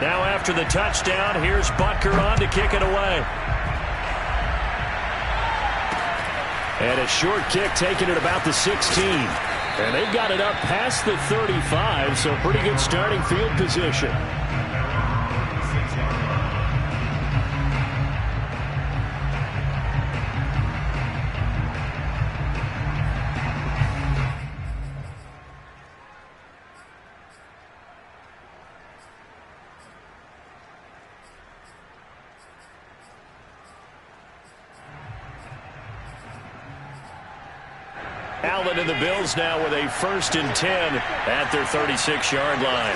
Now after the touchdown, here's Butker on to kick it away. And a short kick taken at about the 16. And they've got it up past the 35, so pretty good starting field position. Allen and the Bills now with a 1st and 10 at their 36-yard line.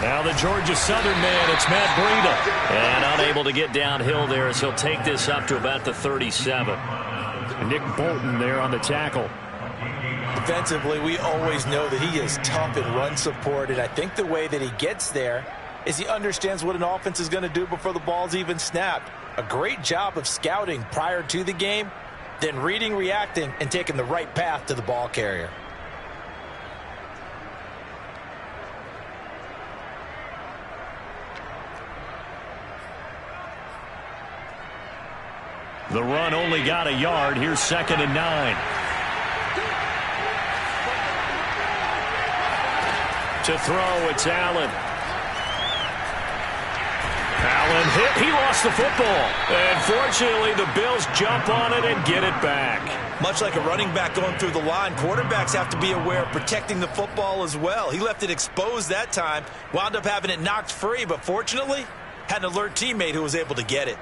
Now the Georgia Southern man, it's Matt Breida. And unable to get downhill there as he'll take this up to about the 37. Nick Bolton there on the tackle. Defensively, we always know that he is tough in run support, and I think the way that he gets there is he understands what an offense is going to do before the ball's even snapped. A great job of scouting prior to the game, then reading, reacting, and taking the right path to the ball carrier. The run only got a yard. Here's 2nd and 9. To throw, it's Allen. Allen hit. He lost the football. And fortunately, the Bills jump on it and get it back. Much like a running back going through the line, quarterbacks have to be aware of protecting the football as well. He left it exposed that time, wound up having it knocked free, but fortunately, had an alert teammate who was able to get it.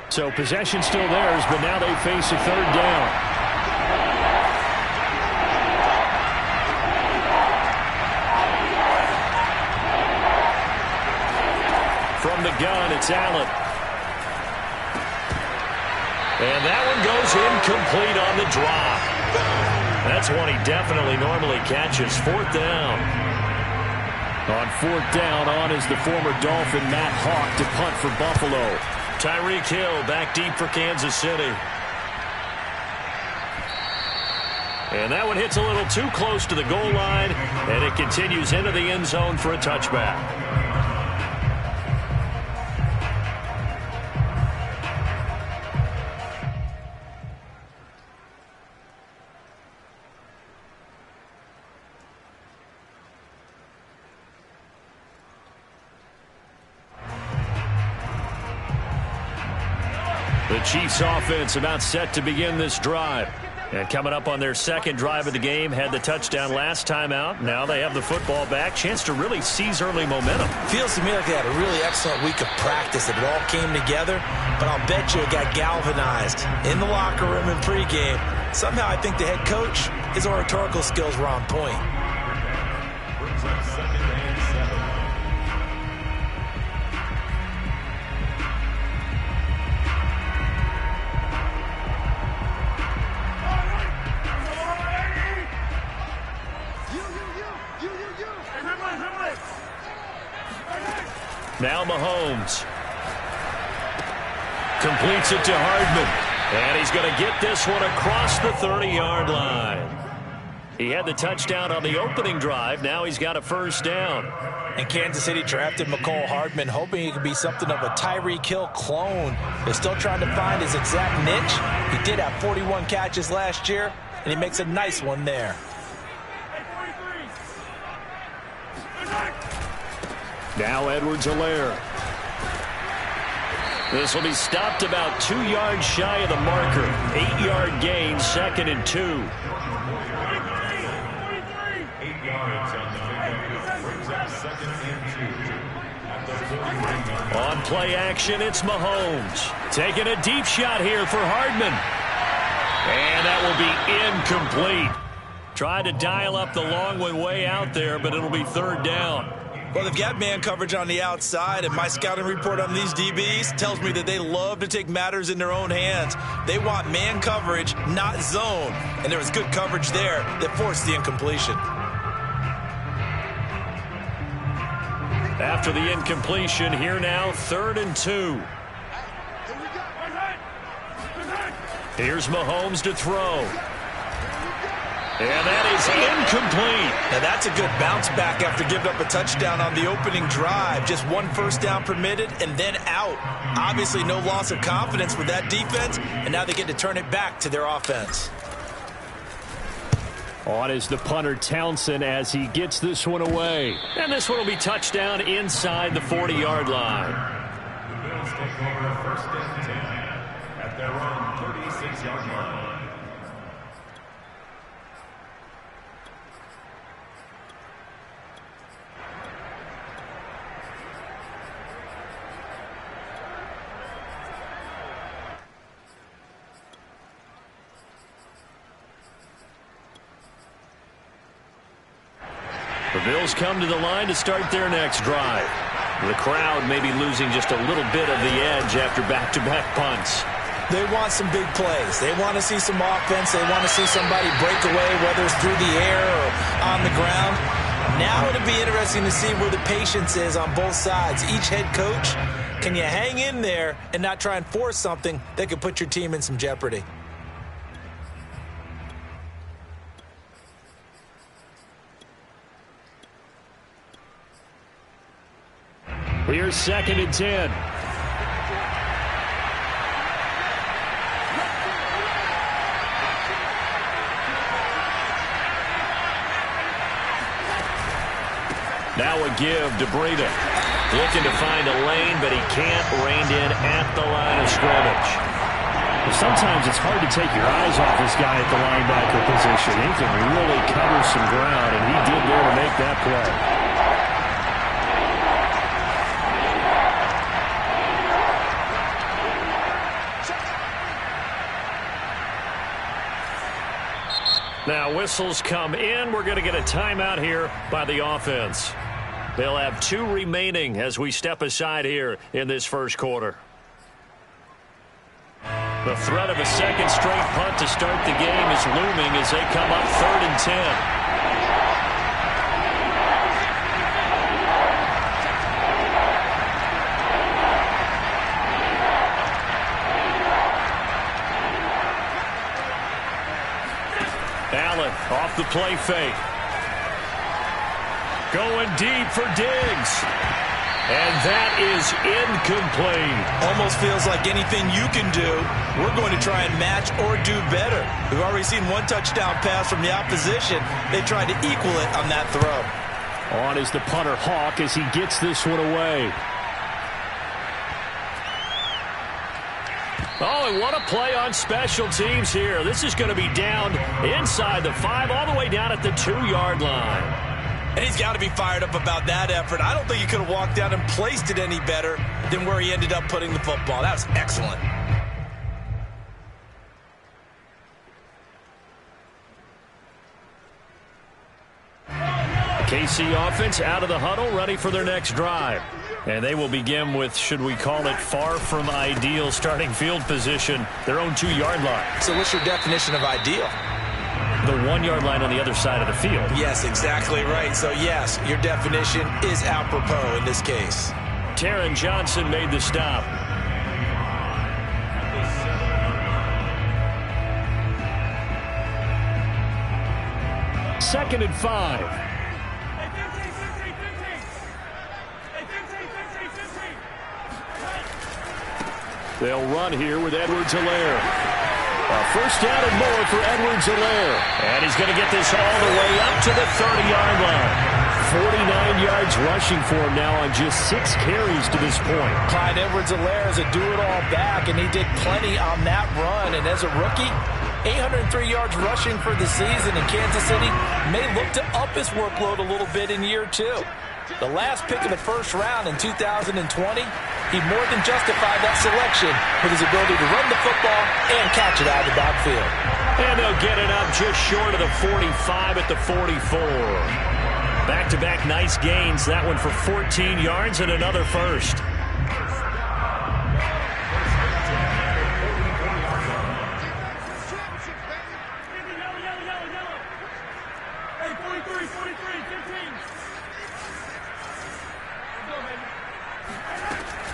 So possession still theirs, but now they face a 3rd down. From the gun, it's Allen. And that one goes incomplete on the drop. That's one he definitely normally catches. 4th down. On 4th down, on is the former Dolphin Matt Hawk to punt for Buffalo. Tyreek Hill back deep for Kansas City. And that one hits a little too close to the goal line, and it continues into the end zone for a touchback. The Chiefs offense about set to begin this drive. And coming up on their 2nd drive of the game, had the touchdown last time out. Now they have the football back. Chance to really seize early momentum. Feels to me like they had a really excellent week of practice. It all came together, but I'll bet you it got galvanized in the locker room in pregame. Somehow I think the head coach, his oratorical skills were on point. Now Mahomes completes it to Hardman. And he's going to get this one across the 30-yard line. He had the touchdown on the opening drive. Now he's got a 1st down. And Kansas City drafted Mecole Hardman, hoping he could be something of a Tyreek Hill clone. They're still trying to find his exact niche. He did have 41 catches last year, and he makes a nice one there. Now Edwards-Helaire. This will be stopped about 2 yards shy of the marker. 8-yard gain, 2nd and 2. 8 yards on the pickup. Brings up 2nd and 2. On play action, it's Mahomes. Taking a deep shot here for Hardman. And that will be incomplete. Tried to dial up the long one way out there, but it'll be 3rd down. Well, they've got man coverage on the outside, and my scouting report on these DBs tells me that they love to take matters in their own hands. They want man coverage, not zone. And there was good coverage there that forced the incompletion. After the incompletion, here now, 3rd and 2. Here's Mahomes to throw. And that is incomplete. Now that's a good bounce back after giving up a touchdown on the opening drive. Just 1 first down permitted and then out. Obviously no loss of confidence with that defense, and now they get to turn it back to their offense. On is the punter Townsend as he gets this one away. And this one will be touchdown inside the 40-yard line. The Bills take over 1st and 10 at their own 36-yard line. The Bills come to the line to start their next drive. The crowd may be losing just a little bit of the edge after back-to-back punts. They want some big plays. They want to see some offense. They want to see somebody break away, whether it's through the air or on the ground. Now it'll be interesting to see where the patience is on both sides. Each head coach, can you hang in there and not try and force something that could put your team in some jeopardy? Here's 2nd and 10. Now a give to Breida. Looking to find a lane, but he can't. Reined in at the line of scrimmage. Sometimes it's hard to take your eyes off this guy at the linebacker position. He can really cover some ground, and he did there to make that play. Now whistles come in. We're going to get a timeout here by the offense. They'll have 2 remaining as we step aside here in this first quarter. The threat of a second straight punt to start the game is looming as they come up 3rd and 10. Allen off the play fake. Going deep for Diggs. And that is incomplete. Almost feels like anything you can do, we're going to try and match or do better. We've already seen 1 touchdown pass from the opposition. They tried to equal it on that throw. On is the punter Hawk as he gets this one away. Oh, and what a play on special teams here. This is going to be down inside the 5, all the way down at the 2-yard line. And he's got to be fired up about that effort. I don't think he could have walked down and placed it any better than where he ended up putting the football. That was excellent. KC offense out of the huddle, ready for their next drive. And they will begin with, should we call it, far from ideal starting field position, their own 2-yard line. So what's your definition of ideal? The 1-yard line on the other side of the field. Yes, exactly right. So, yes, your definition is apropos in this case. Taron Johnson made the stop. Second and 5. They'll run here with Edwards-Helaire. First down and more for Edwards-Helaire. And he's going to get this all the way up to the 30-yard line. 49 yards rushing for him now on just 6 carries to this point. Clyde Edwards-Helaire is a do-it-all back, and he did plenty on that run. And as a rookie, 803 yards rushing for the season in Kansas City may look to up his workload a little bit in year 2. The last pick of the first round in 2020, he more than justified that selection with his ability to run the football and catch it out of the backfield. And they'll get it up just short of the 45 at the 44. Back-to-back nice gains. That one for 14 yards and another first.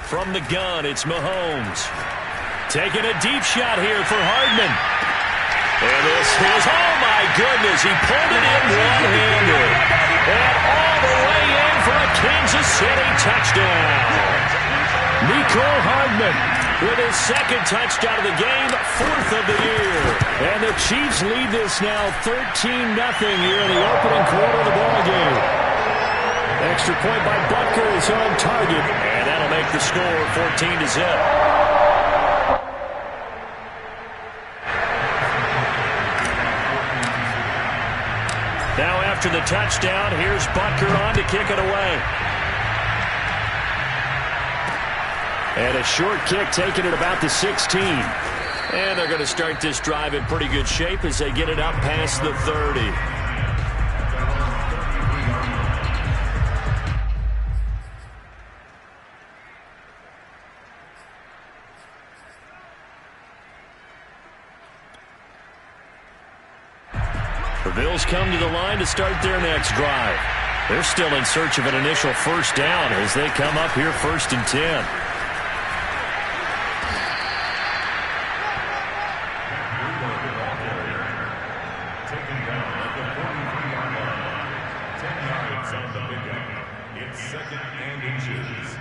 From the gun, it's Mahomes. Taking a deep shot here for Hardman. And this is, oh my goodness, he pulled it in one-handed. And all the way in for a Kansas City touchdown. Mecole Hardman with his second touchdown of the game, fourth of the year. And the Chiefs lead this now 13-0 here in the opening quarter of the ballgame. Extra point by Butker is on target. And that'll make the score 14-0. Now after the touchdown, here's Butker on to kick it away. And a short kick taken at about the 16. And they're going to start this drive in pretty good shape as they get it up past the 30. The Bills come to the line to start their next drive. They're still in search of an initial first down as they come up here 1st and 10. Taken down at the 43-yard line. 10 yards on the pickup. It's 2nd and inches.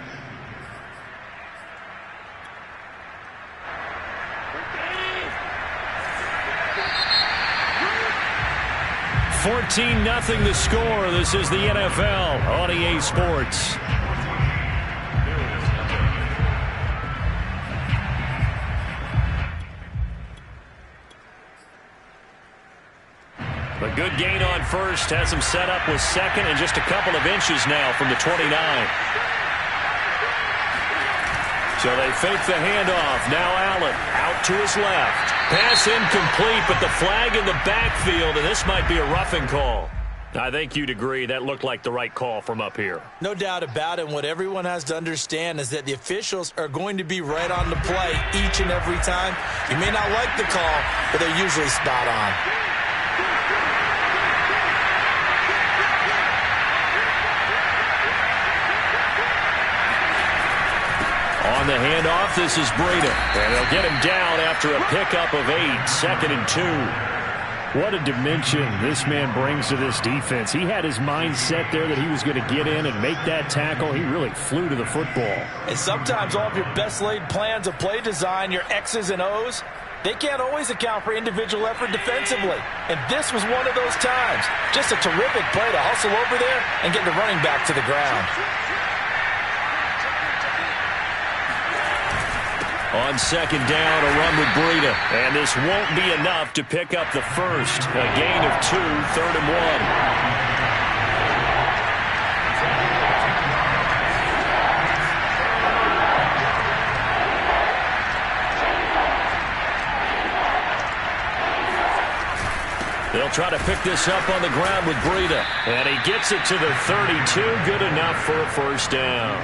$14-0 the score. This is the NFL on EA Sports. A good gain on first. Has him set up with second and just a couple of inches now from the 29. So they fake the handoff. Now Allen out to his left. Pass incomplete, but the flag in the backfield, and this might be a roughing call. I think you'd agree that looked like the right call from up here. No doubt about it. What everyone has to understand is that the officials are going to be right on the play each and every time. You may not like the call, but they're usually spot on. On the handoff, this is Breida. And they'll get him down after a pickup of 8, 2nd and 2. What a dimension this man brings to this defense. He had his mind set there that he was going to get in and make that tackle. He really flew to the football. And sometimes all of your best laid plans of play design, your X's and O's, they can't always account for individual effort defensively. And this was one of those times. Just a terrific play to hustle over there and get the running back to the ground. On 2nd down, a run with Breida. And this won't be enough to pick up the first. A gain of 2, 3rd and 1. They'll try to pick this up on the ground with Breida. And he gets it to the 32. Good enough for a first down.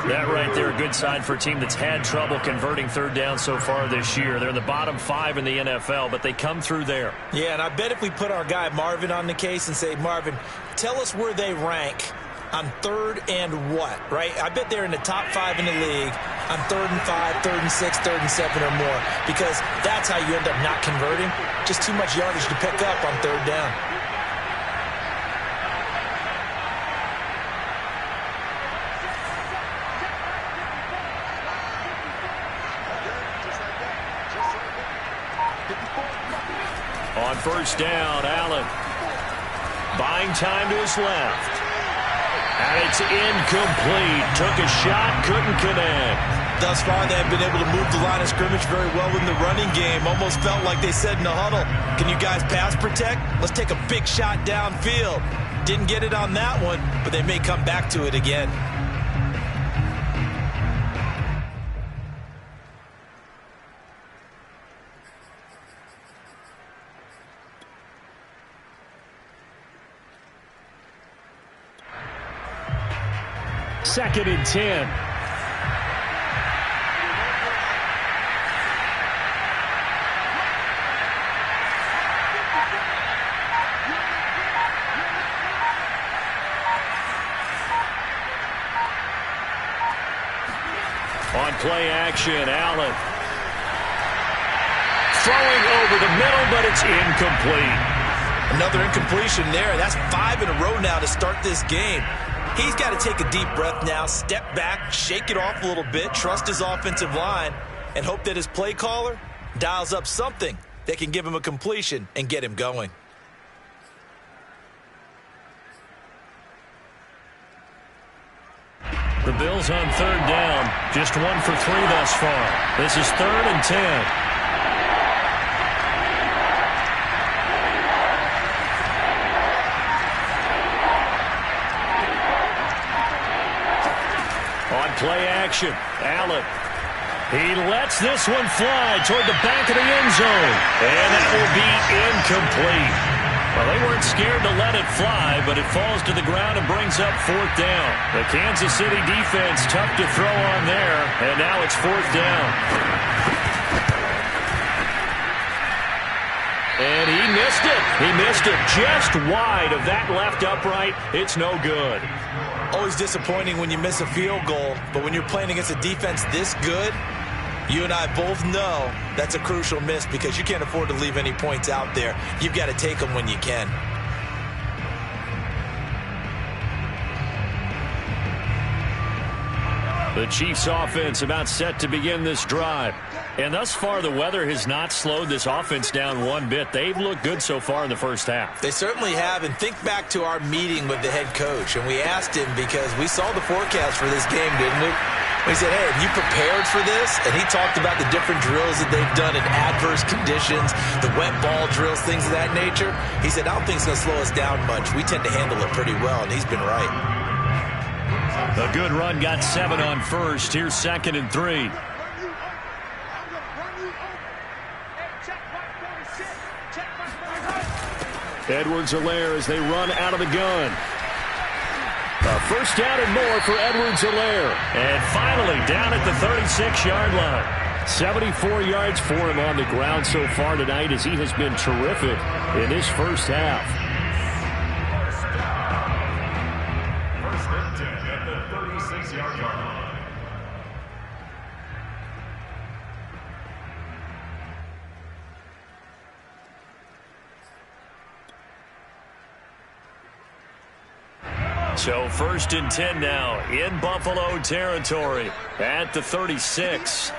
That right there, a good sign for a team that's had trouble converting 3rd down so far this year. They're in the bottom 5 in the NFL, but they come through there. Yeah, and I bet if we put our guy Marvin on the case and say, Marvin, tell us where they rank on 3rd and what, right? I bet they're in the top 5 in the league on 3rd and 5, 3rd and 6, 3rd and 7 or more, because that's how you end up not converting. Just too much yardage to pick up on 3rd down. On 1st down, Allen buying time to his left. And it's incomplete. Took a shot, couldn't connect. Thus far, they have been able to move the line of scrimmage very well in the running game. Almost felt like they said in the huddle, can you guys pass protect? Let's take a big shot downfield. Didn't get it on that one, but they may come back to it again. Second and 10. On play action, Allen. Throwing over the middle, but it's incomplete. Another incompletion there. That's 5 in a row now to start this game. He's got to take a deep breath now, step back, shake it off a little bit, trust his offensive line, and hope that his play caller dials up something that can give him a completion and get him going. The Bills on third down, just 1 for 3 thus far. This is 3rd and 10. On play action, Allen. He lets this one fly toward the back of the end zone. And that will be incomplete. Well, they weren't scared to let it fly, but it falls to the ground and brings up 4th down. The Kansas City defense tough to throw on there, and now it's 4th down. And he missed it. He missed it just wide of that left upright. It's no good. Always disappointing when you miss a field goal, but when you're playing against a defense this good, you and I both know that's a crucial miss because you can't afford to leave any points out there. You've got to take them when you can. The Chiefs offense about set to begin this drive. And thus far, the weather has not slowed this offense down one bit. They've looked good so far in the first half. They certainly have. And think back to our meeting with the head coach. And we asked him because we saw the forecast for this game, didn't we? We said, hey, have you prepared for this? And he talked about the different drills that they've done in adverse conditions, the wet ball drills, things of that nature. He said, I don't think it's going to slow us down much. We tend to handle it pretty well, and he's been right. A good run got 7 on first. Here's 2nd and 3. Edwards-Helaire as they run out of the gun. A first down and more for Edwards-Helaire. And finally down at the 36-yard line. 74 yards for him on the ground so far tonight as he has been terrific in his first half. First and 10 at the 36-yard line. So 1st and 10 now in Buffalo territory at the 36.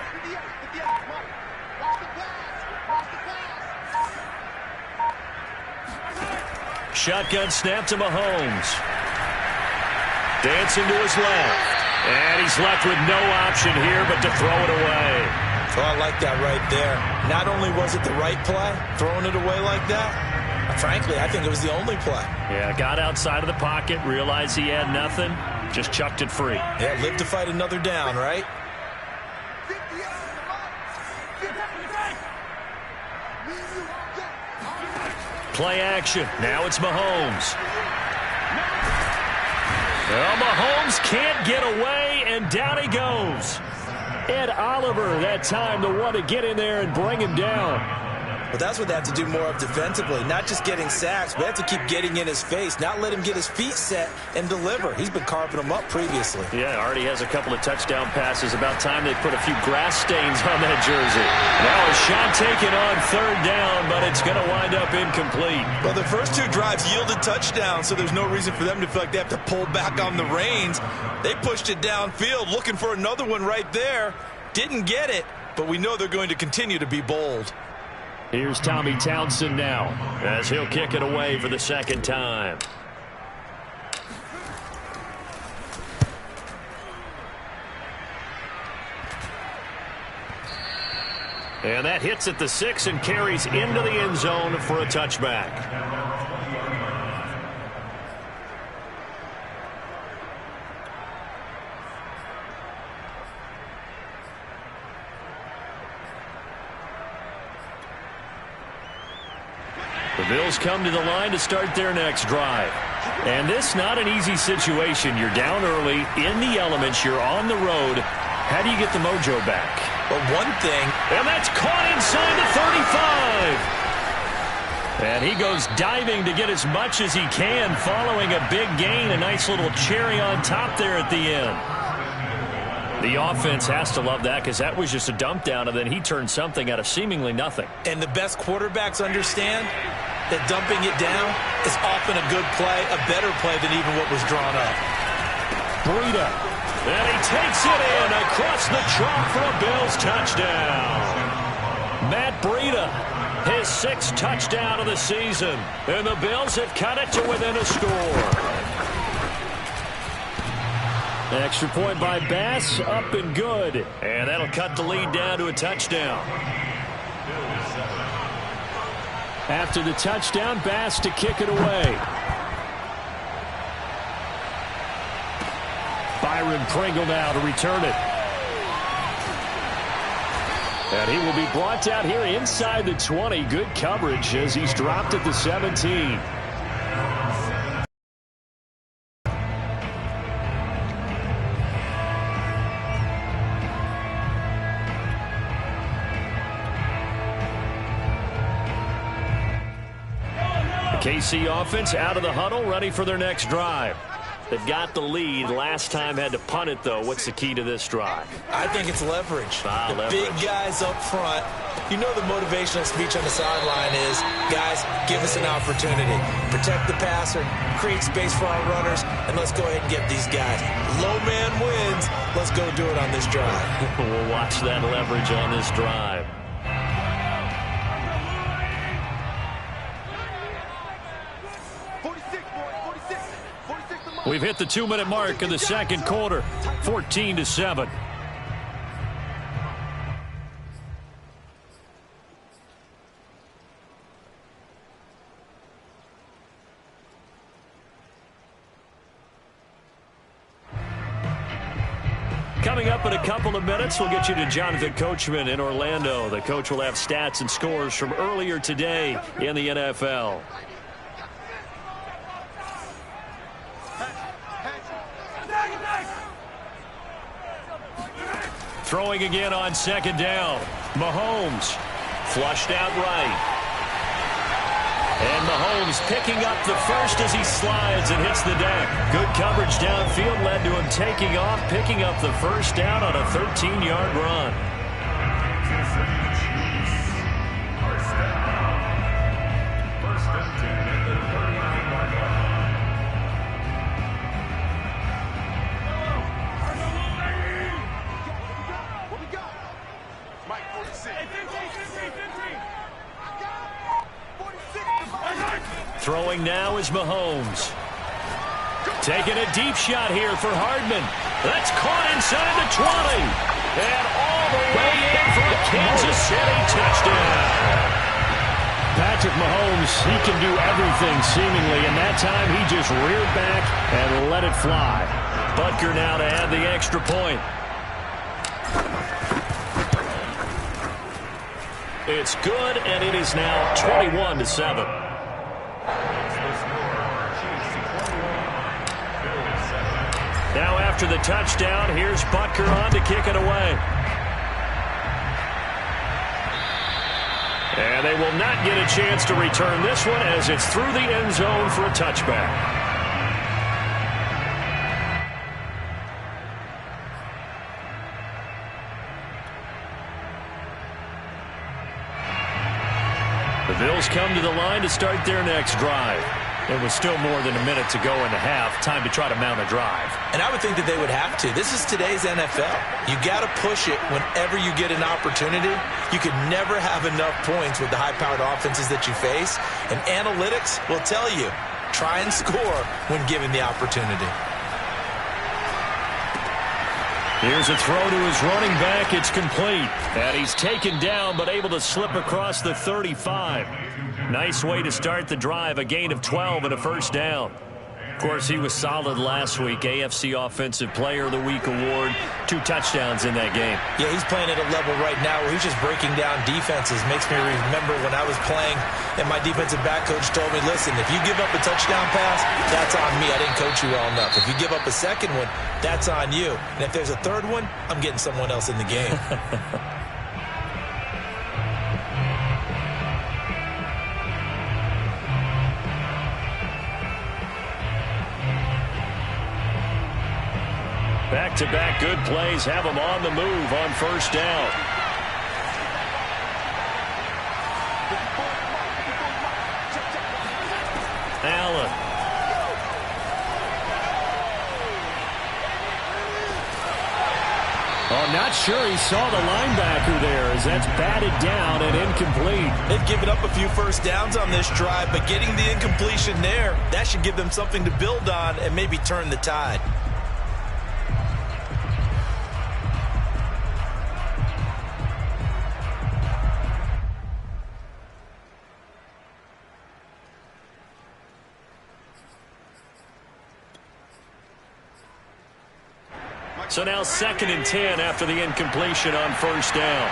Shotgun snap to Mahomes. Dancing to his left. And he's left with no option here but to throw it away. Oh, I like that right there. Not only was it the right play, throwing it away like that, frankly, I think it was the only play. Yeah, got outside of the pocket, realized he had nothing, just chucked it free. Yeah, live to fight another down, right? Play action. Now it's Mahomes. Well, Mahomes can't get away, and down he goes. Ed Oliver that time the one to get in there and bring him down. But that's what they have to do more of defensively. Not just getting sacks, but they have to keep getting in his face, not let him get his feet set and deliver. He's been carving them up previously. Yeah, already has a couple of touchdown passes. About time they put a few grass stains on that jersey. Now a shot taken on 3rd down, but it's going to wind up incomplete. Well, the first 2 drives yielded touchdowns, so there's no reason for them to feel like they have to pull back on the reins. They pushed it downfield, looking for another one right there. Didn't get it, but we know they're going to continue to be bold. Here's Tommy Townsend now as he'll kick it away for the 2nd time. And that hits at the 6 and carries into the end zone for a touchback. The Bills come to the line to start their next drive. And this not an easy situation. You're down early, in the elements, you're on the road. How do you get the mojo back? Well, one thing. And that's caught inside the 35. And he goes diving to get as much as he can, following a big gain. A nice little cherry on top there at the end. The offense has to love that because that was just a dump down, and then he turned something out of seemingly nothing. And the best quarterbacks understand that dumping it down is often a good play, a better play than even what was drawn up. Breida. And he takes it in across the chalk for a Bills touchdown. Matt Breida, his 6th touchdown of the season. And the Bills have cut it to within a score. Extra point by Bass, up and good. And that'll cut the lead down to a touchdown. After the touchdown, Bass to kick it away. Byron Pringle now to return it. And he will be brought down here inside the 20. Good coverage as he's dropped at the 17. KC offense out of the huddle, ready for their next drive. They've got the lead. Last time had to punt it, though. What's the key to this drive? I think it's leverage. Leverage. Big guys up front. You know the motivational speech on the sideline is, guys, give us an opportunity. Protect the passer, create space for our runners, and let's go ahead and get these guys. Low man wins. Let's go do it on this drive. We'll watch that leverage on this drive. We've hit the 2-minute mark in the second quarter, 14-7. Coming up in a couple of minutes, we'll get you to Jonathan Coachman in Orlando. The coach will have stats and scores from earlier today in the NFL. Throwing again on second down. Mahomes flushed out right. And Mahomes picking up the first as he slides and hits the deck. Good coverage downfield led to him taking off, picking up the first down on a 13-yard run. Throwing now is Mahomes. Taking a deep shot here for Hardman. That's caught inside the 20. And all the way in for a Kansas City touchdown. Patrick Mahomes, he can do everything seemingly, and that time he just reared back and let it fly. Butker now to add the extra point. It's good, and it is now 21-7. Now after the touchdown, here's Butker on to kick it away. And they will not get a chance to return this one as it's through the end zone for a touchback. The Bills come to the line to start their next drive. It was still more than a minute to go in the half. Time to try to mount a drive. And I would think that they would have to. This is today's NFL. You got to push it whenever you get an opportunity. You could never have enough points with the high-powered offenses that you face. And analytics will tell you, try and score when given the opportunity. Here's a throw to his running back. It's complete. And he's taken down but able to slip across the 35. Nice way to start the drive. A gain of 12 and a first down. Of course, he was solid last week. AFC Offensive Player of the Week award. 2 touchdowns in that game. Yeah, he's playing at a level right now where he's just breaking down defenses. Makes me remember when I was playing and my defensive back coach told me, listen, if you give up a touchdown pass, that's on me. I didn't coach you well enough. If you give up a second one, that's on you. And if there's a third one, I'm getting someone else in the game. Back-to-back good plays have them on the move on first down. Allen. Oh, not sure he saw the linebacker there as that's batted down and incomplete. They've given up a few first downs on this drive, but getting the incompletion there, that should give them something to build on and maybe turn the tide. So now 2nd and 10 after the incompletion on first down.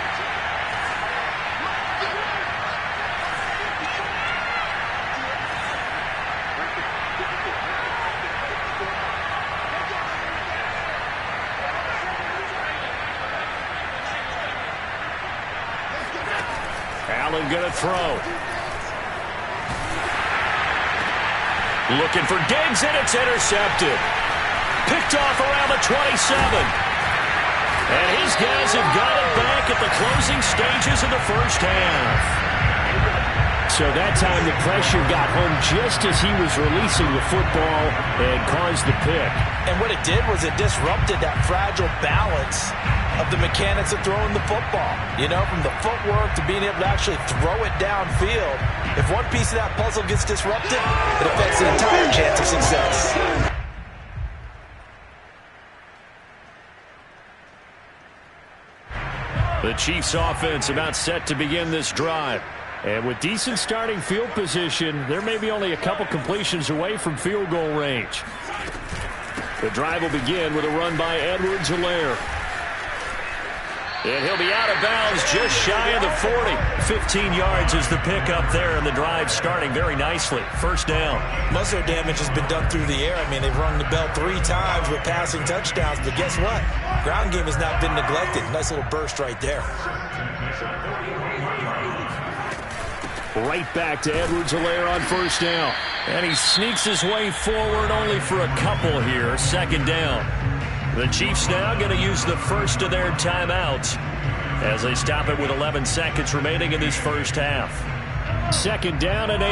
Allen going to throw. Looking for Diggs, and it's intercepted. Picked off around the 27. And his guys have got it back at the closing stages of the first half. So that time the pressure got home just as he was releasing the football and caused the pick. And what it did was it disrupted that fragile balance of the mechanics of throwing the football. You know, from the footwork to being able to actually throw it downfield. If one piece of that puzzle gets disrupted, it affects the entire chance of success. The Chiefs offense about set to begin this drive. And with decent starting field position, there may be only a couple completions away from field goal range. The drive will begin with a run by Edwards-Helaire. And he'll be out of bounds just shy of the 40. 15 yards is the pickup there, and the drive starting very nicely. First down. Most of their damage has been done through the air. I mean, they've rung the bell 3 times with passing touchdowns, but guess what? Ground game has not been neglected. Nice little burst right there. Right back to Edwards-Helaire on first down. And he sneaks his way forward only for a couple here. Second down. The Chiefs now going to use the first of their timeouts as they stop it with 11 seconds remaining in this first half. Second down and 8.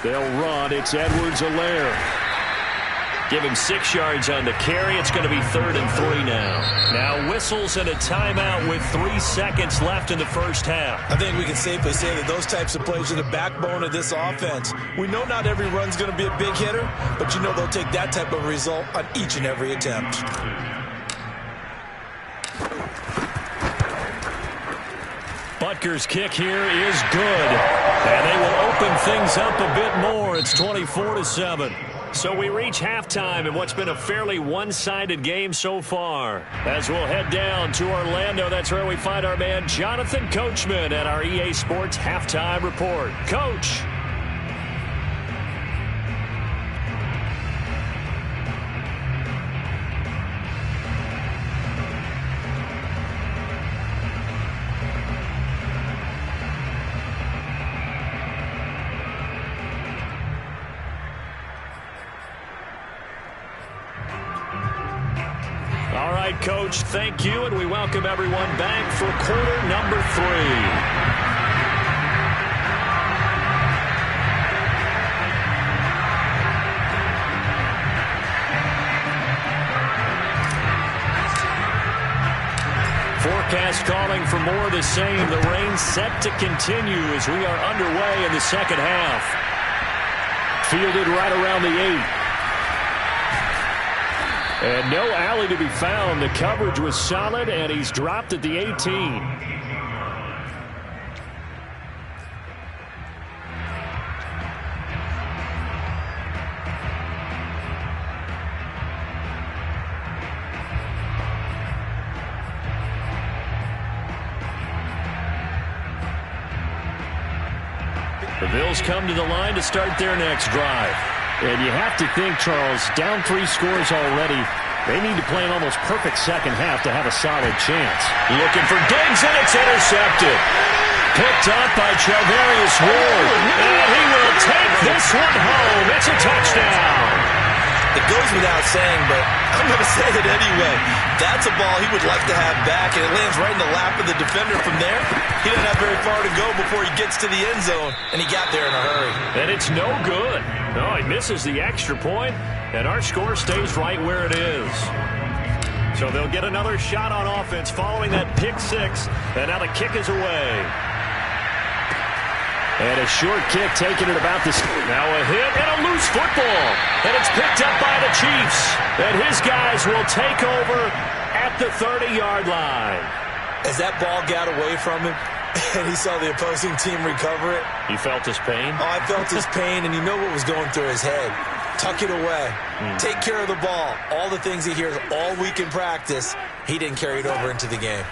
They'll run. It's Edwards-Helaire. Give him 6 yards on the carry. It's going to be 3rd and 3 now. Now whistles and a timeout with 3 seconds left in the first half. I think we can safely say that those types of plays are the backbone of this offense. We know not every run's going to be a big hitter, but you know they'll take that type of result on each and every attempt. Butker's kick here is good. And they will open things up a bit more. It's 24-7. So we reach halftime in what's been a fairly one-sided game so far. As we'll head down to Orlando, that's where we find our man Jonathan Coachman at our EA Sports Halftime Report. Coach. All right, Coach, thank you, and we welcome everyone back for quarter number 3. Forecast calling for more of the same. The rain set to continue as we are underway in the second half. Fielded right around the 8. And no alley to be found. The coverage was solid, and he's dropped at the 18. The Bills come to the line to start their next drive. And you have to think, Charles, down 3 scores already. They need to play an almost perfect second half to have a solid chance. Looking for Diggs, and it's intercepted. Picked up by Charvarius Ward. And he will take this one home. It's a touchdown. It goes without saying, but I'm going to say it anyway. That's a ball he would like to have back, and it lands right in the lap of the defender from there. He doesn't have very far to go before he gets to the end zone, and he got there in a hurry. And it's no good. No, he misses the extra point, and our score stays right where it is. So they'll get another shot on offense following that pick six, and now the kick is away. And a short kick taken at about this. Now a hit and a loose football. And it's picked up by the Chiefs. And his guys will take over at the 30-yard line. As that ball got away from him, and he saw the opposing team recover it. You felt his pain? Oh, I felt his pain, and you know what was going through his head. Tuck it away. Take care of the ball. All the things he hears all week in practice, he didn't carry it over into the game.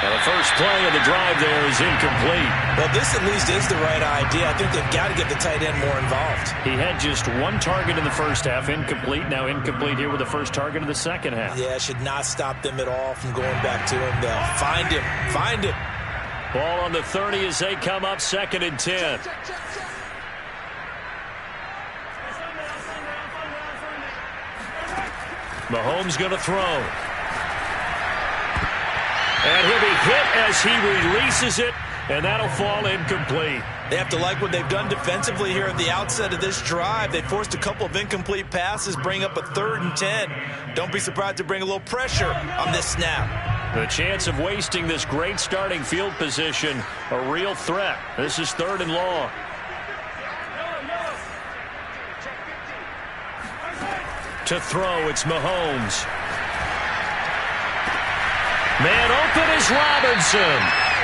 Now the first play of the drive there is incomplete. Well, this at least is the right idea. I think they've got to get the tight end more involved. He had just one target in the first half, incomplete. Now incomplete here with the first target of the second half. Yeah, it should not stop them at all from going back to him. They'll find him. Find him. Ball on the 30 as they come up 2nd and 10. Mahomes going to throw. And he'll be hit as he releases it, and that'll fall incomplete. They have to like what they've done defensively here at the outset of this drive. They forced a couple of incomplete passes, bring up a 3rd and 10. Don't be surprised to bring a little pressure on this snap. The chance of wasting this great starting field position, a real threat. This is 3rd and long. To throw, it's Mahomes. Man open is Robinson.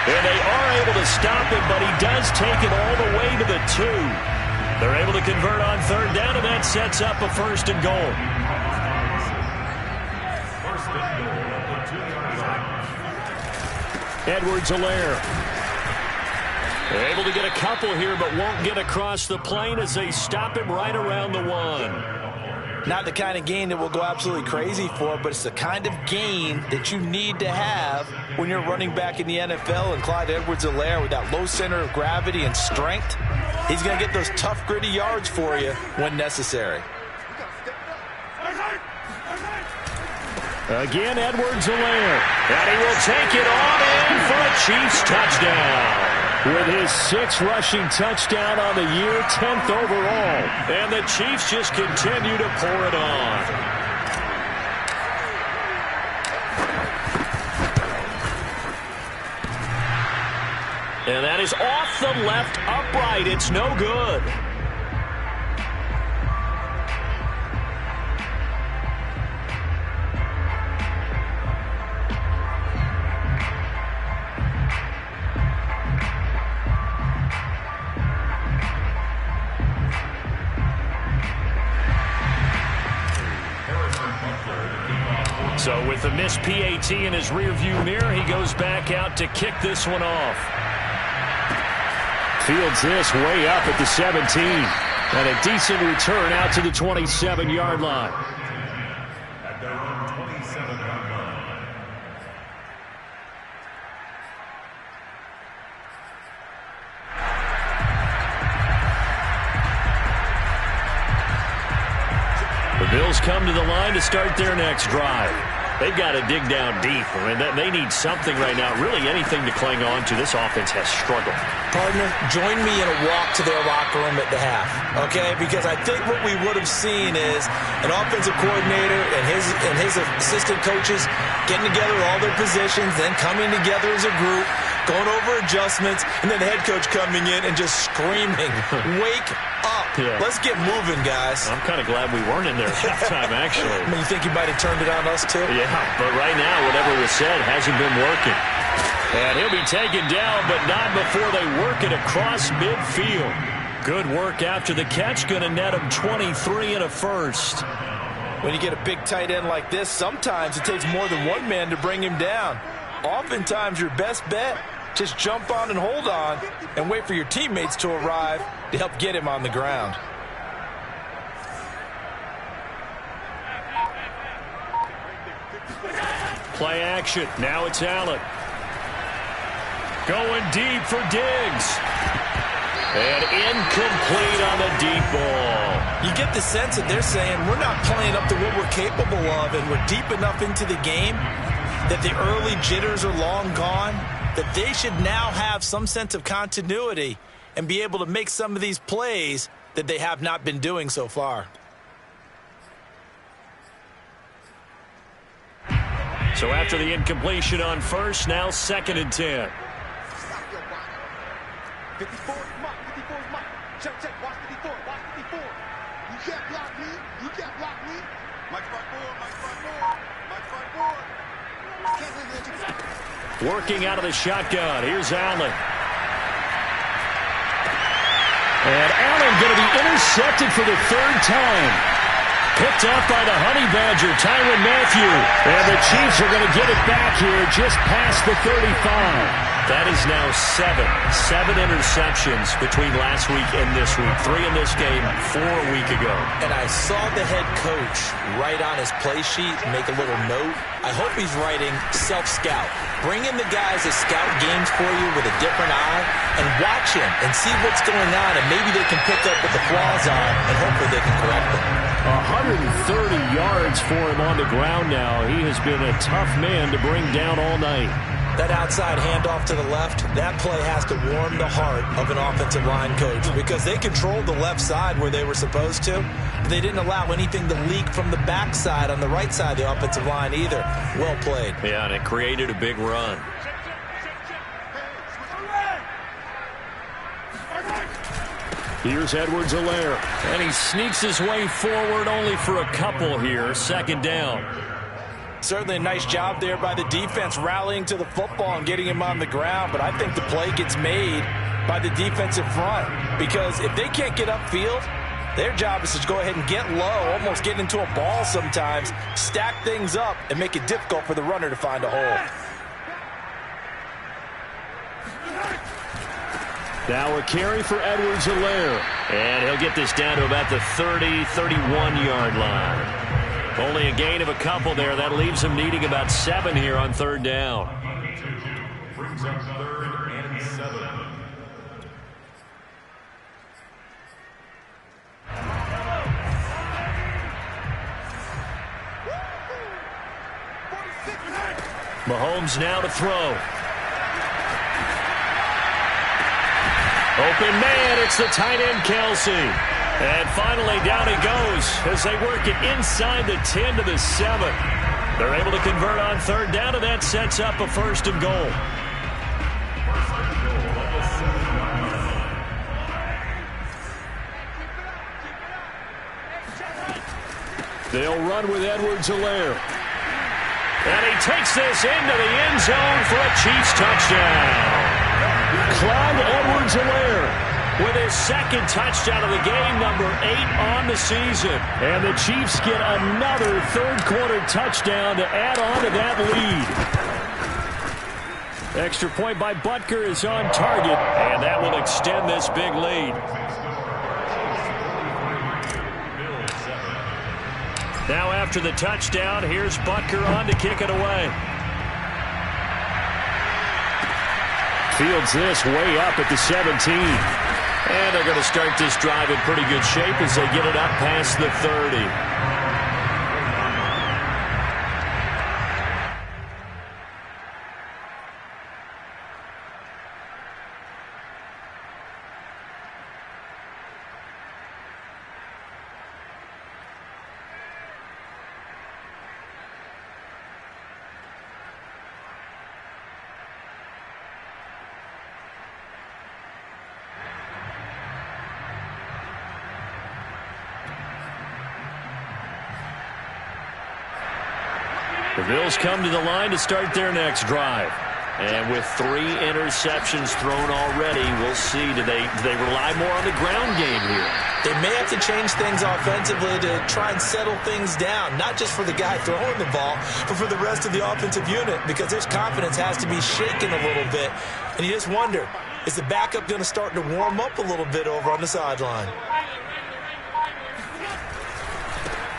And they are able to stop him, but he does take it all the way to the 2. They're able to convert on 3rd down, and that sets up a 1st and goal. Edwards-Helaire. They're able to get a couple here, but won't get across the plane as they stop him right around the 1. Not the kind of gain that we'll go absolutely crazy for, but it's the kind of gain that you need to have when you're running back in the NFL. And Clyde Edwards-Helaire, with that low center of gravity and strength, he's going to get those tough, gritty yards for you when necessary. Again, Edwards-Helaire. And he will take it on in for a Chiefs touchdown. With his 6th rushing touchdown on the year, 10th overall. And the Chiefs just continue to pour it on. And that is off the left upright. It's no good. So with the missed PAT in his rearview mirror, he goes back out to kick this one off. Fields this way up at the 17. And a decent return out to the 27-yard line. At their own 27-yard line. The Bills come to the line to start their next drive. They've got to dig down deep. I mean, they need something right now, really anything to cling on to. This offense has struggled. Partner, join me in a walk to their locker room at the half, okay? Because I think what we would have seen is an offensive coordinator and his assistant coaches getting together all their positions, then coming together as a group, going over adjustments, and then the head coach coming in and just screaming, wake up. Yeah. Let's get moving, guys. I'm kind of glad we weren't in there at halftime, actually. I mean, you think you might have turned it on us, too? Yeah, but right now, whatever was said hasn't been working. And he'll be taken down, but not before they work it across midfield. Good work after the catch. Going to net him 23 and a first. When you get a big tight end like this, sometimes it takes more than one man to bring him down. Oftentimes, your best bet, just jump on and hold on and wait for your teammates to arrive to help get him on the ground. Play action. Now it's Allen. Going deep for Diggs. And incomplete on the deep ball. You get the sense that they're saying we're not playing up to what we're capable of, and we're deep enough into the game that the early jitters are long gone, that they should now have some sense of continuity and be able to make some of these plays that they have not been doing so far. So after the incompletion on first, now 2nd and 10. 54 is Mike. 54 is Mike. Check, check. Watch 54. Watch 54. You can't block me. You can't block me. Mike fight forward. Mike fight forward. Mike fight forward. Working out of the shotgun. Here's Allen. And Allen going to be intercepted for the 3rd time. Picked up by the Honey Badger, Tyrann Mathieu. And the Chiefs are going to get it back here just past the 35. That is now 7 interceptions between last week and this week. 3 in this game, 4 a week ago. And I saw the head coach write on his play sheet, make a little note. I hope he's writing self-scout. Bring in the guys that scout games for you with a different eye and watch him and see what's going on, and maybe they can pick up what the flaws are and hopefully they can correct them. 130 yards for him on the ground now. He has been a tough man to bring down all night. That outside handoff to the left, that play has to warm the heart of an offensive line coach because they controlled the left side where they were supposed to, but they didn't allow anything to leak from the backside on the right side of the offensive line either. Well played. Yeah, and it created a big run. Here's Edwards-Helaire, and he sneaks his way forward only for a couple here. 2nd down. Certainly a nice job there by the defense rallying to the football and getting him on the ground, but I think the play gets made by the defensive front because if they can't get upfield, their job is to go ahead and get low, almost get into a ball sometimes, stack things up, and make it difficult for the runner to find a hole. Now a carry for Edwards-Helaire, and he'll get this down to about the 30, 31-yard line. Only a gain of a couple there. That leaves him needing about 7 here on 3rd down. Brings up 3rd and 7. Mahomes now to throw. Open man, it's the tight end Kelce. And finally down he goes as they work it inside the 10 to the 7. They're able to convert on 3rd down, and that sets up a 1st and goal. They'll run with Edwards-Helaire. And he takes this into the end zone for a Chiefs touchdown. Clyde Edwards-Helaire with his 2nd touchdown of the game, number 8 on the season. And the Chiefs get another 3rd quarter touchdown to add on to that lead. Extra point by Butker is on target, and that will extend this big lead. Now after the touchdown, here's Butker on to kick it away. Fields this way up at the 17. And they're going to start this drive in pretty good shape as they get it up past the 30. The Bills come to the line to start their next drive. And with 3 interceptions thrown already, we'll see. Do they rely more on the ground game here? They may have to change things offensively to try and settle things down, not just for the guy throwing the ball, but for the rest of the offensive unit, because their confidence has to be shaken a little bit. And you just wonder, is the backup going to start to warm up a little bit over on the sideline?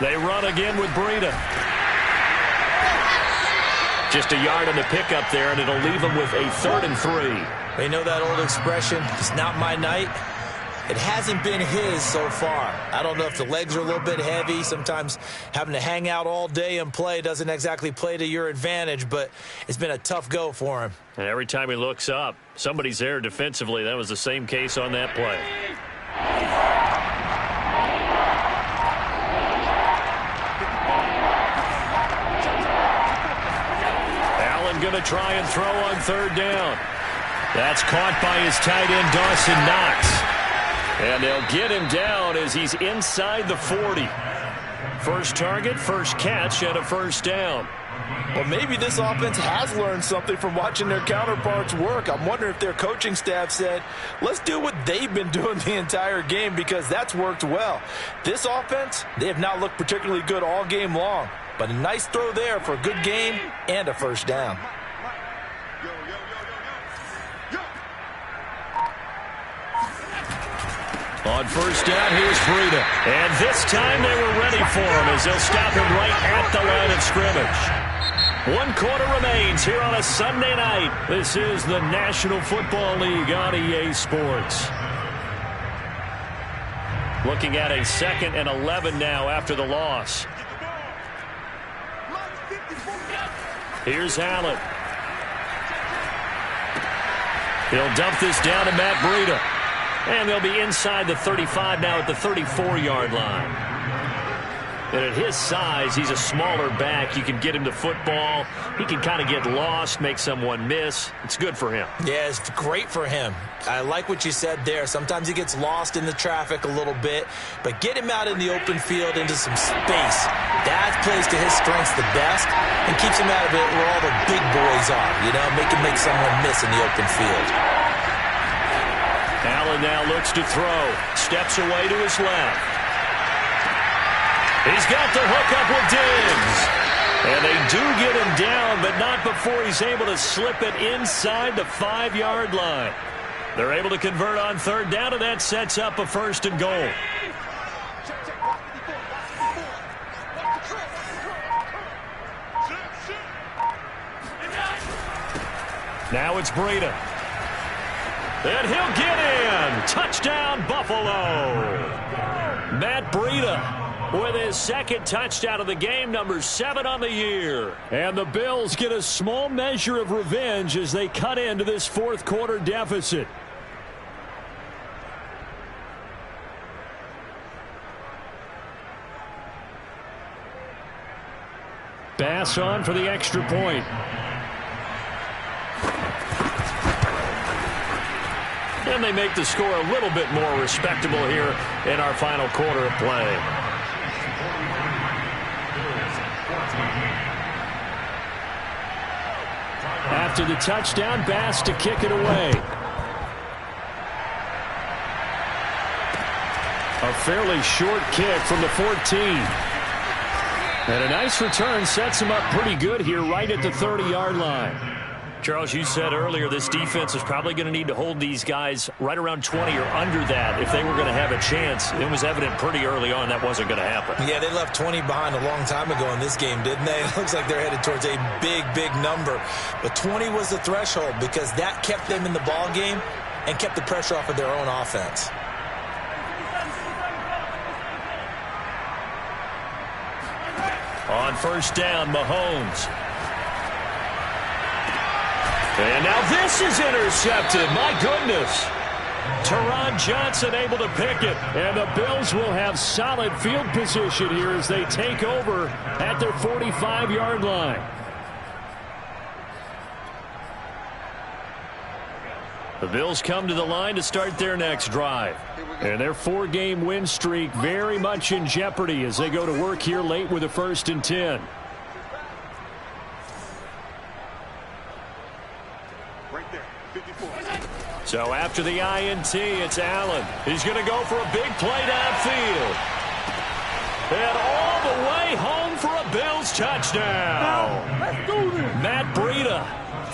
They run again with Breida. Just a yard on the pickup there, and it'll leave them with a 3rd and 3. They know that old expression, it's not my night. It hasn't been his so far. I don't know if the legs are a little bit heavy. Sometimes having to hang out all day and play doesn't exactly play to your advantage, but it's been a tough go for him. And every time he looks up, somebody's there defensively. That was the same case on that play. Allen going to try and throw on third down. That's caught by his tight end, Dawson Knox. And they'll get him down as he's inside the 40. First target, first catch, and a first down. Well, maybe this offense has learned something from watching their counterparts work. I'm wondering if their coaching staff said, let's do what they've been doing the entire game, because that's worked well. This offense, they have not looked particularly good all game long. But a nice throw there for a good game and a first down. On first down, here's Breida. And this time they were ready for him as they'll stop him right at the line of scrimmage. 1 quarter remains here on a Sunday night. This is the National Football League on EA Sports. Looking at a 2nd and 11 now after the loss. Here's Allen. He'll dump this down to Matt Breida. And they'll be inside the 35 now at the 34-yard line. And at his size, he's a smaller back. You can get him to football. He can kind of get lost, make someone miss. It's good for him. Yeah, it's great for him. I like what you said there. Sometimes he gets lost in the traffic a little bit, but get him out in the open field into some space. That plays to his strengths the best and keeps him out of it where all the big boys are. You know, make someone miss in the open field. Allen now looks to throw. Steps away to his left. He's got the hookup with Diggs. And they do get him down, but not before he's able to slip it inside the 5-yard line. They're able to convert on third down, and that sets up a 1st and goal. Now it's Breida. And he'll get in. Touchdown, Buffalo. Matt Breida with his 2nd touchdown of the game, number 7 on the year. And the Bills get a small measure of revenge as they cut into this 4th quarter deficit. Bass on for the extra point. And they make the score a little bit more respectable here in our final quarter of play. After the touchdown, Bass to kick it away. A fairly short kick from the 14. And a nice return sets him up pretty good here right at the 30-yard line. Charles, you said earlier this defense is probably going to need to hold these guys right around 20 or under that if they were going to have a chance. It was evident pretty early on that wasn't going to happen. Yeah, they left 20 behind a long time ago in this game, didn't they? It looks like they're headed towards a big, big number. But 20 was the threshold because that kept them in the ball game and kept the pressure off of their own offense. On first down, Mahomes. And now this is intercepted. My goodness. Teron Johnson able to pick it. And the Bills will have solid field position here as they take over at their 45-yard line. The Bills come to the line to start their next drive. And their 4-game win streak very much in jeopardy as they go to work here late with a 1st and 10. So after the INT, it's Allen. He's going to go for a big play downfield. And all the way home for a Bills touchdown. Let's do this. Matt Breida,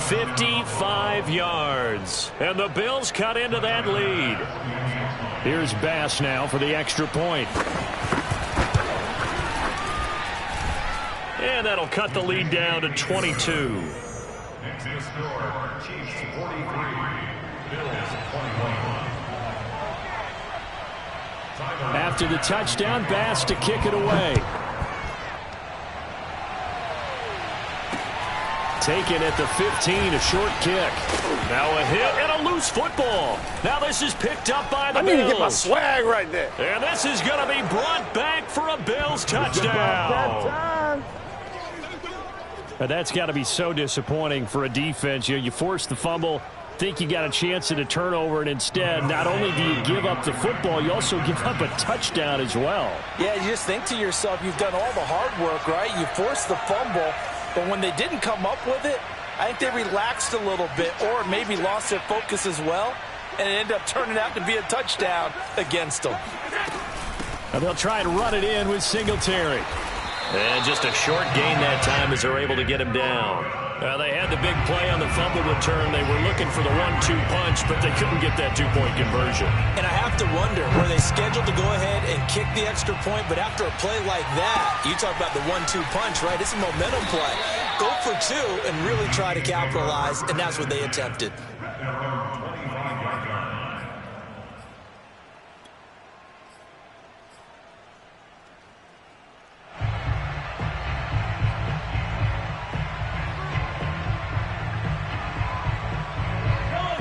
55 yards. And the Bills cut into that lead. Here's Bass now for the extra point. And that'll cut the lead down to 22. Next to score, Chiefs 43, Bills 21. after the touchdown. Bass to kick it away. Taken at the 15, a short kick. Now a hit and a loose football. Now this is picked up by the Bills. I need to get my swag right there. And this is going to be brought back for a Bills touchdown. And that's got to be so disappointing for a defense. You force the fumble, think you got a chance at a turnover, and instead, not only do you give up the football, you also give up a touchdown as well. Yeah, you just think to yourself, you've done all the hard work, right? You forced the fumble, but when they didn't come up with it, I think they relaxed a little bit or maybe lost their focus as well, and it ended up turning out to be a touchdown against them. And they'll try and run it in with Singletary. And just a short gain that time as they're able to get him down. They had the big play on the fumble return. They were looking for the 1-2 punch, but they couldn't get that two-point conversion. And I have to wonder, were they scheduled to go ahead and kick the extra point, but after a play like that, you talk about the 1-2 punch, right? It's a momentum play. Go for two and really try to capitalize, and that's what they attempted.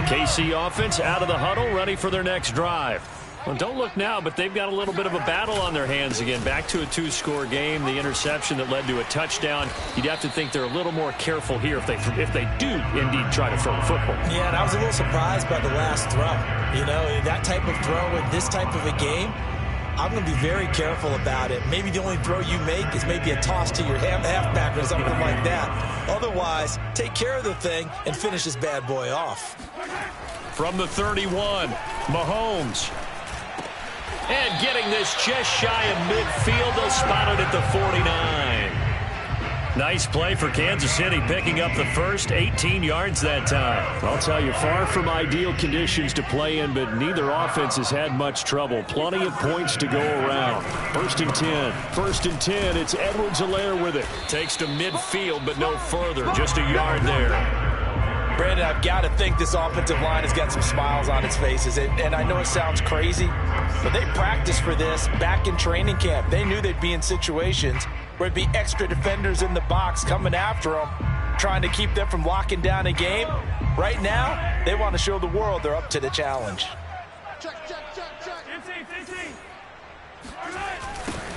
KC offense out of the huddle, ready for their next drive. Well, don't look now, but they've got a little bit of a battle on their hands again. Back to a two-score game. The interception that led to a touchdown. You'd have to think they're a little more careful here if they do indeed try to throw the football. Yeah, and I was a little surprised by the last throw. You know, that type of throw in this type of a game, I'm going to be very careful about it. Maybe the only throw you make is maybe a toss to your halfback or something like that. Otherwise, take care of the thing and finish this bad boy off. From the 31, Mahomes. And getting this just shy of midfield. They'll spot it at the 49. Nice play for Kansas City, picking up the first 18 yards that time. I'll tell you, far from ideal conditions to play in, but neither offense has had much trouble. Plenty of points to go around. First and 10. First and 10. It's Edwards-Helaire with it. Takes to midfield, but no further. Just a yard there. Brandon, I've got to think this offensive line has got some smiles on its faces. And I know it sounds crazy, but they practiced for this back in training camp. They knew they'd be in situations where it'd be extra defenders in the box coming after them, trying to keep them from locking down a game. Right now, they want to show the world they're up to the challenge.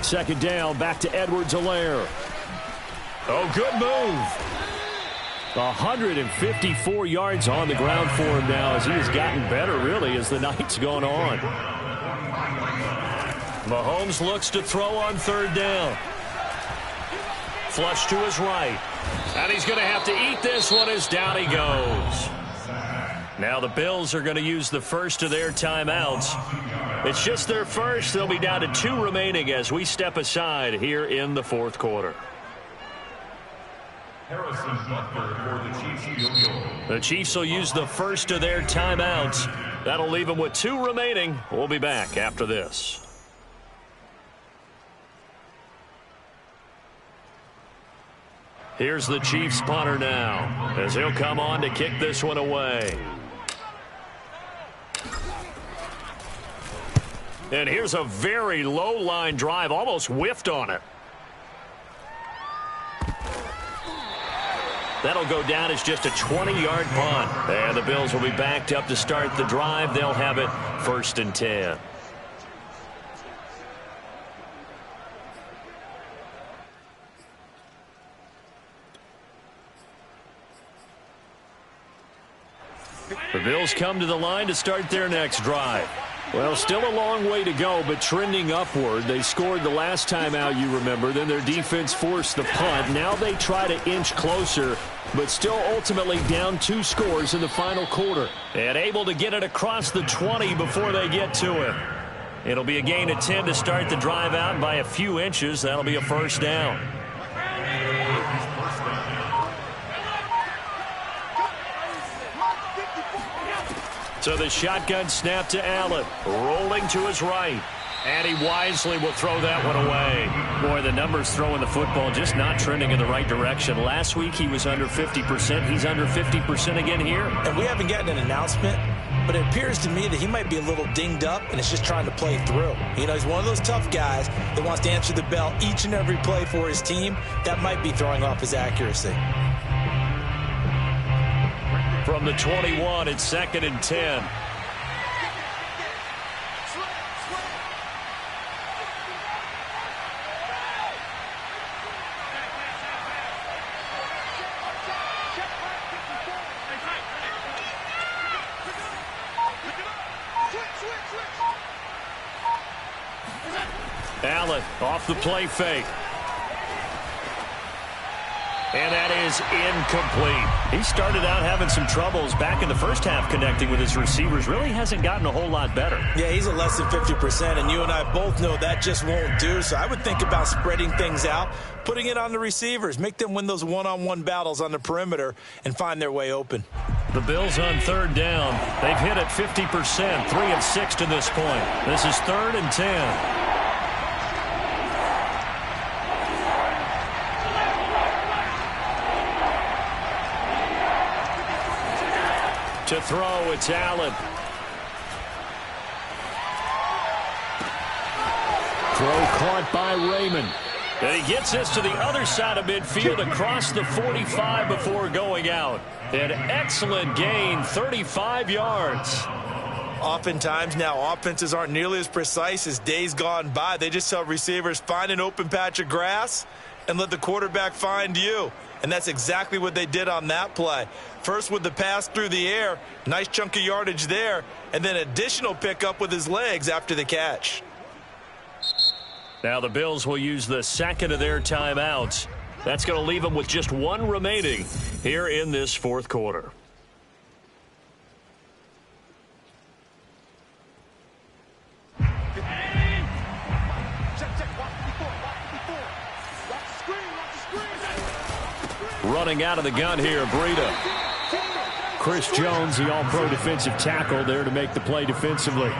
Second down, back to Edwards-Helaire. Oh, good move. 154 yards on the ground for him now as he has gotten better, really, as the night's gone on. Mahomes looks to throw on third down. Flush to his right. And he's going to have to eat this one as down he goes. Now the Bills are going to use the first of their timeouts. It's just their first. They'll be down to 2 remaining as we step aside here in the fourth quarter. Harrison Butker for the Chiefs field goal. The Chiefs will use the first of their timeouts. That'll leave them with 2 remaining. We'll be back after this. Here's the Chiefs punter now as he'll come on to kick this one away. And here's a very low line drive, almost whiffed on it. That'll go down as just a 20-yard punt. And the Bills will be backed up to start the drive. They'll have it first and 10. The Bills come to the line to start their next drive. Well, still a long way to go, but trending upward. They scored the last time out, you remember. Then their defense forced the punt. Now they try to inch closer, but still ultimately down 2 scores in the final quarter. And able to get it across the 20 before they get to it. It'll be a gain of 10 to start the drive out by a few inches. That'll be a first down. So the shotgun snap to Allen, rolling to his right. And he wisely will throw that one away. Boy, the numbers throwing the football just not trending in the right direction. Last week he was under 50%. He's under 50% again here. And we haven't gotten an announcement but it appears to me that he might be a little dinged up and is just trying to play through. You know, he's one of those tough guys that wants to answer the bell each and every play for his team. That might be throwing off his accuracy. From the 21, it's 2nd and 10. Allen off the play fake. And that is incomplete. He started out having some troubles back in the first half connecting with his receivers. Really hasn't gotten a whole lot better. Yeah, he's at less than 50%, and you and I both know that just won't do. So I would think about spreading things out, putting it on the receivers, make them win those one-on-one battles on the perimeter and find their way open. The Bills on 3rd down. They've hit it 50%, 3 of 6 to this point. This is 3rd and 10. To throw, it's Allen. Throw caught by Raymond. And he gets this to the other side of midfield across the 45 before going out. An excellent gain, 35 yards. Oftentimes now offenses aren't nearly as precise as days gone by. They just tell receivers, find an open patch of grass and let the quarterback find you. And that's exactly what they did on that play. First with the pass through the air, nice chunk of yardage there, and then additional pickup with his legs after the catch. Now the Bills will use the second of their timeouts. That's going to leave them with just one remaining here in this 4th quarter. Running out of the gun here, Breida. Chris Jones, the all-pro defensive tackle, there to make the play defensively. A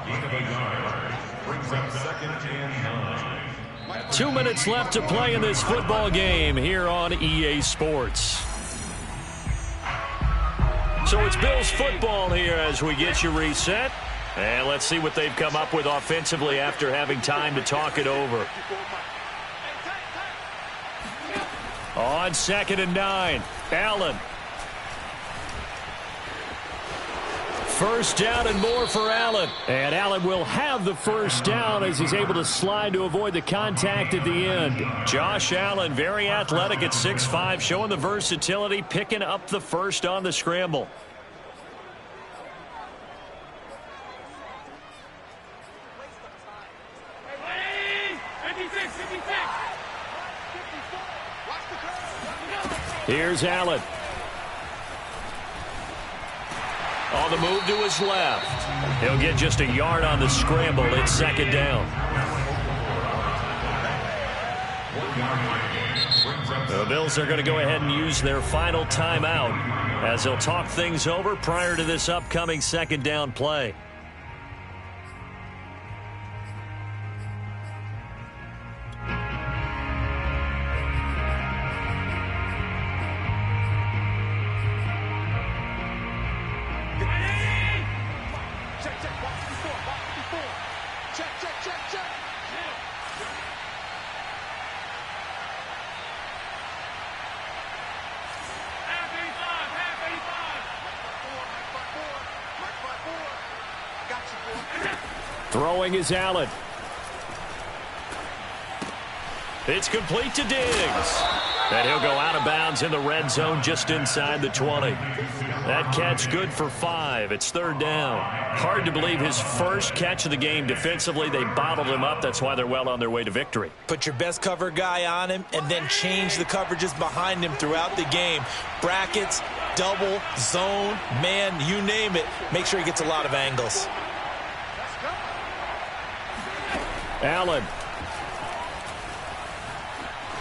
gain of 8 yards brings up 2nd and 9. 2 minutes left to play in this football game here on EA Sports. So it's Bills football here as we get you reset. And let's see what they've come up with offensively after having time to talk it over. On 2nd and 9, Allen. First down and more for Allen. And Allen will have the first down as he's able to slide to avoid the contact at the end. Josh Allen, very athletic at 6'5", showing the versatility, picking up the first on the scramble. Here's Allen. On the move to his left. He'll get just a yard on the scramble. It's 2nd down. The Bills are going to go ahead and use their final timeout as they'll talk things over prior to this upcoming 2nd down play. Throwing is Allen. It's complete to Diggs. And he'll go out of bounds in the red zone just inside the 20. That catch good for 5. It's 3rd down. Hard to believe his first catch of the game defensively. They bottled him up. That's why they're well on their way to victory. Put your best cover guy on him and then change the coverages behind him throughout the game. Brackets, double, zone, man, you name it. Make sure he gets a lot of angles. Allen.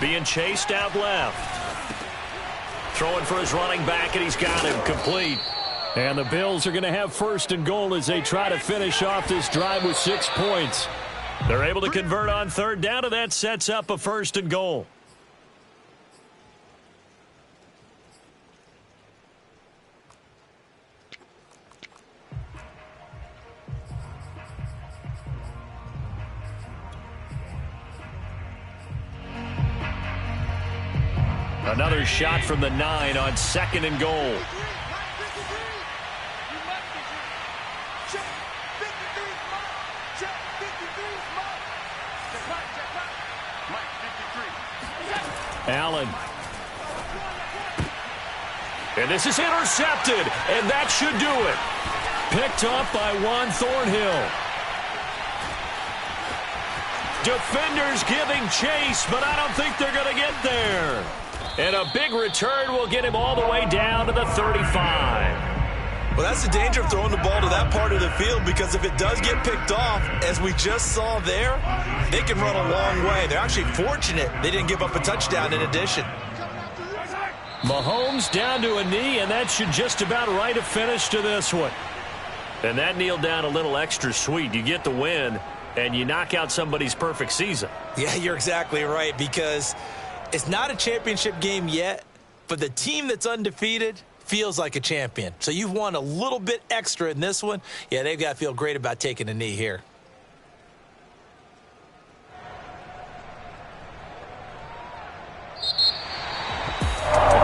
Being chased out left. Throwing for his running back, and he's got him complete. And the Bills are going to have 1st and goal as they try to finish off this drive with 6 points. They're able to convert on 3rd down, and that sets up a 1st and goal. Another shot from the 9 on 2nd and goal. Allen. And this is intercepted, and that should do it. Picked up by Juan Thornhill. Defenders giving chase, but I don't think they're going to get there. And a big return will get him all the way down to the 35. Well, that's the danger of throwing the ball to that part of the field, because if it does get picked off, as we just saw there, they can run a long way. They're actually fortunate they didn't give up a touchdown in addition. Mahomes down to a knee, and that should just about write a finish to this one. And that kneeled down a little extra sweet. You get the win, and you knock out somebody's perfect season. Yeah, you're exactly right, because it's not a championship game yet, but the team that's undefeated feels like a champion. So you've won a little bit extra in this one. Yeah, they've got to feel great about taking a knee here.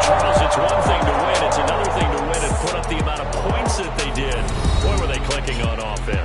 Charles, it's one thing to win. It's another thing to win and put up the amount of points that they did. Boy, were they clicking on offense.